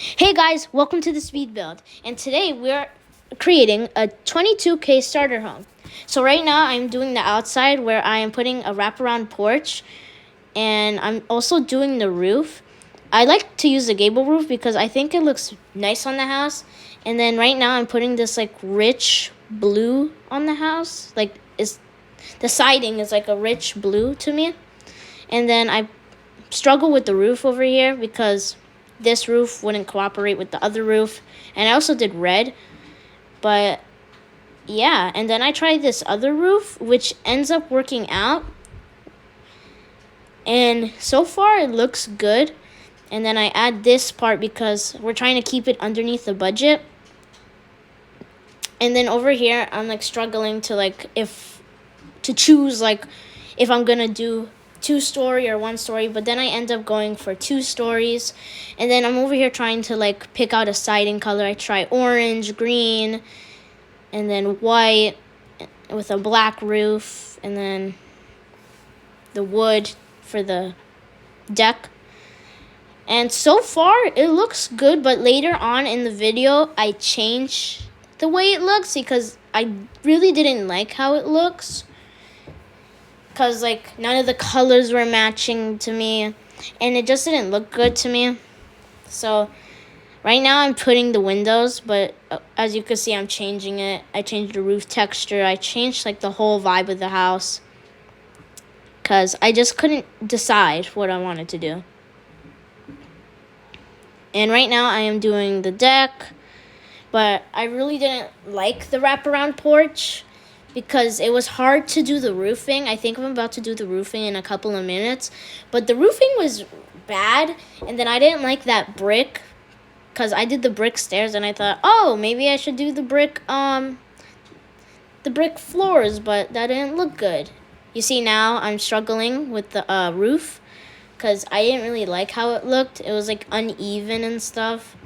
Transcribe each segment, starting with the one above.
Hey guys, welcome to the speed build, and today we're creating a 22K starter home. So right now I'm doing the outside where I am putting a wraparound porch, and I'm also doing the roof. I like to use the gable roof because I think it looks nice on the house. And then right now I'm putting this like rich blue on the house. The siding is like a rich blue to me. And then I struggle with the roof over here because this roof wouldn't cooperate with the other roof. And I also did red. But yeah, and then I tried this other roof, which ends up working out. And so far it looks good. And then I add this part because we're trying to keep it underneath the budget. And then over here I'm like struggling to choose if I'm gonna do 2-story or 1-story, but then I end up going for 2 stories. And then I'm over here trying to pick out a siding color. I try orange, green, and then white with a black roof, and then the wood for the deck. And so far it looks good, but later on in the video I change the way it looks because I really didn't like how it looks. Because none of the colors were matching to me, and it just didn't look good to me. So right now I'm putting the windows, but as you can see I'm changing it. I changed the roof texture. I changed the whole vibe of the house because I just couldn't decide what I wanted to do. And right now I am doing the deck, but I really didn't like the wraparound porch because it was hard to do the roofing. I think I'm about to do the roofing in a couple of minutes. But the roofing was bad, and then I didn't like that brick because I did the brick stairs, and I thought, oh, maybe I should do the brick floors, but that didn't look good. You see, now I'm struggling with the roof because I didn't really like how it looked. It was uneven and stuff.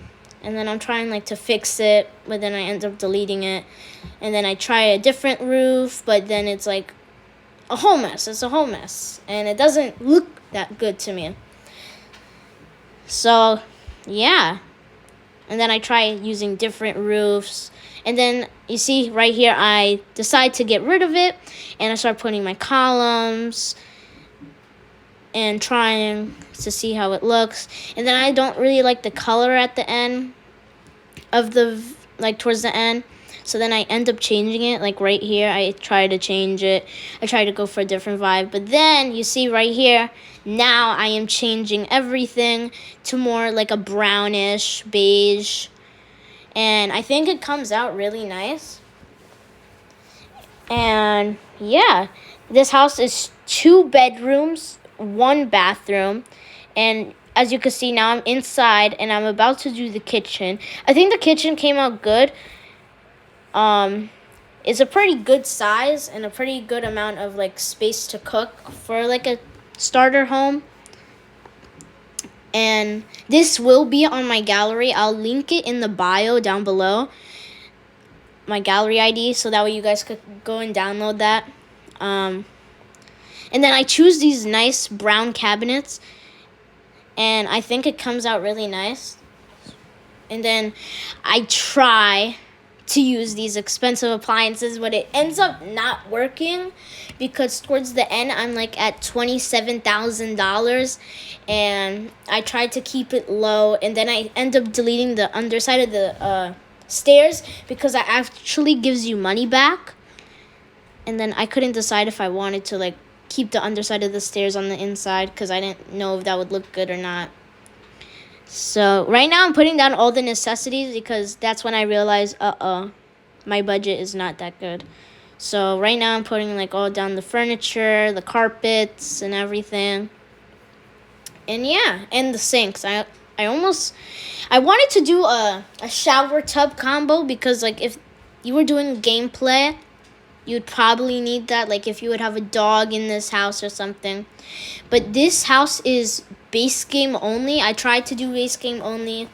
And then I'm trying to fix it, but then I end up deleting it. And then I try a different roof, but then it's a whole mess. It's a whole mess. And it doesn't look that good to me. So, yeah. And then I try using different roofs. And then, you see, right here, I decide to get rid of it. And I start putting my columns and trying to see how it looks. And then I don't really like the color at the end of towards the end. So then I end up changing it, right here. I try to change it. I try to go for a different vibe. But then, you see right here, now I am changing everything to more a brownish, beige. And I think it comes out really nice. And yeah, this house is 2 bedrooms, 1 bathroom, and as you can see now I'm inside and I'm about to do the kitchen. I think the kitchen came out good. It's a pretty good size and a pretty good amount of space to cook for a starter home. And this will be on my gallery. I'll link it in the bio down below, my Galley ID, so that way you guys could go and download that. And then I choose these nice brown cabinets, and I think it comes out really nice. And then I try to use these expensive appliances, but it ends up not working because towards the end I'm at $27,000, and I tried to keep it low, and then I end up deleting the underside of the stairs because that actually gives you money back. And then I couldn't decide if I wanted to keep the underside of the stairs on the inside because I didn't know if that would look good or not. So right now I'm putting down all the necessities because that's when I realized, my budget is not that good. So right now I'm putting all down the furniture, the carpets, and everything. And yeah, and the sinks. I wanted to do a shower tub combo because if you were doing gameplay, you'd probably need that, if you would have a dog in this house or something. But this house is base game only. I tried to do base game only.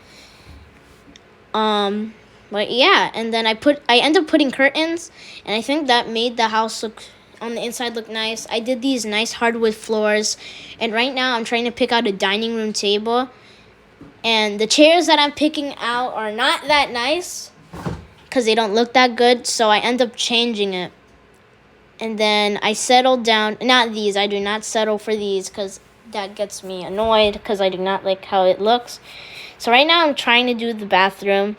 But yeah, and then I end up putting curtains, and I think that made the house look on the inside look nice. I did these nice hardwood floors, and right now I'm trying to pick out a dining room table. And the chairs that I'm picking out are not that nice because they don't look that good. So I end up changing it. And then I settled down. Not these. I do not settle for these because that gets me annoyed because I do not like how it looks. So right now I'm trying to do the bathroom.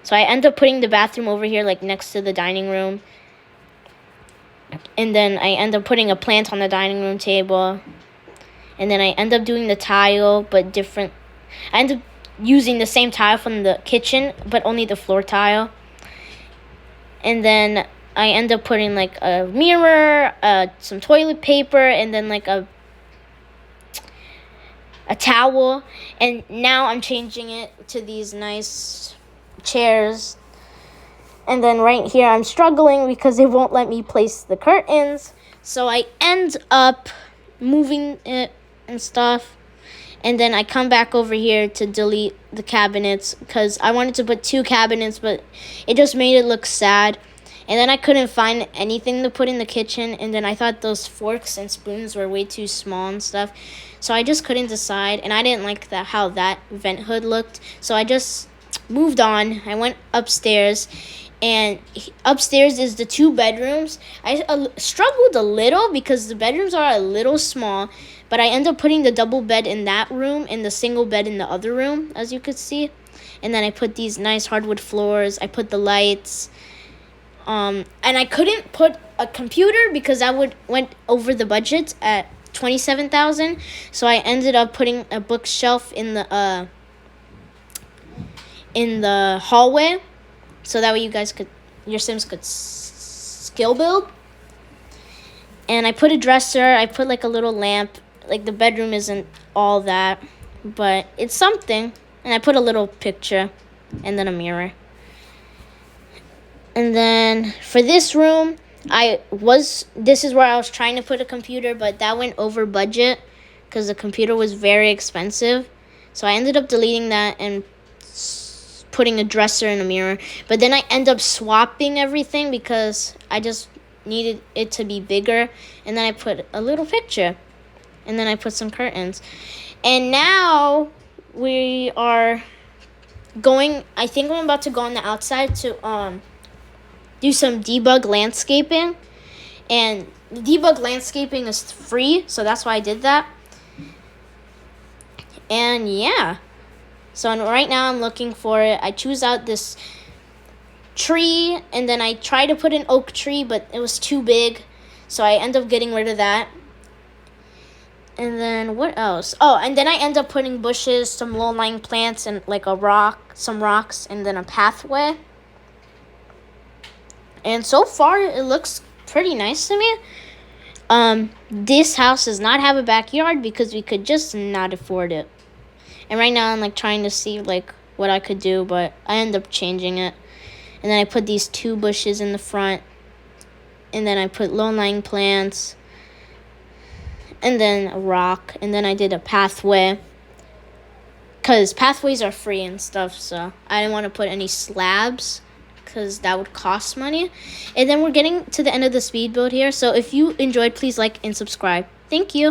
So I end up putting the bathroom over here like next to the dining room. And then I end up putting a plant on the dining room table. And then I end up doing the tile, but different. I end up using the same tile from the kitchen, but only the floor tile. And then I end up putting like a mirror, some toilet paper, and then like a towel. And now I'm changing it to these nice chairs. And then right here I'm struggling because they won't let me place the curtains. So I end up moving it and stuff. And then I come back over here to delete the cabinets because I wanted to put 2 cabinets, but it just made it look sad. And then I couldn't find anything to put in the kitchen. And then I thought those forks and spoons were way too small and stuff. So I just couldn't decide. And I didn't like how that vent hood looked. So I just moved on. I went upstairs. And upstairs is the 2 bedrooms. I struggled a little because the bedrooms are a little small. But I end up putting the double bed in that room and the single bed in the other room, as you could see. And then I put these nice hardwood floors. I put the lights. And I couldn't put a computer because that went over the budget at $27,000. So I ended up putting a bookshelf in the hallway, so that way your Sims could skill build. And I put a dresser. I put like a little lamp. Like the bedroom isn't all that, but it's something. And I put a little picture, and then a mirror. And then for this room, this is where I was trying to put a computer, but that went over budget because the computer was very expensive. So I ended up deleting that and putting a dresser and a mirror. But then I end up swapping everything because I just needed it to be bigger. And then I put a little picture. And then I put some curtains. And now we are I think I'm about to go on the outside to do some debug landscaping. And debug landscaping is free, so that's why I did that. And yeah. So right now I'm looking for it. I choose out this tree, and then I try to put an oak tree, but it was too big. So I end up getting rid of that. And then what else? Oh, and then I end up putting bushes, some low-lying plants, and like some rocks, and then a pathway. And so far, it looks pretty nice to me. This house does not have a backyard because we could just not afford it. And right now, I'm like trying to see like what I could do, but I end up changing it. And then I put these 2 bushes in the front. And then I put low-lying plants. And then a rock. And then I did a pathway. Because pathways are free and stuff, so I didn't want to put any slabs because that would cost money. And then we're getting to the end of the speed build here. So if you enjoyed, please like and subscribe. Thank you.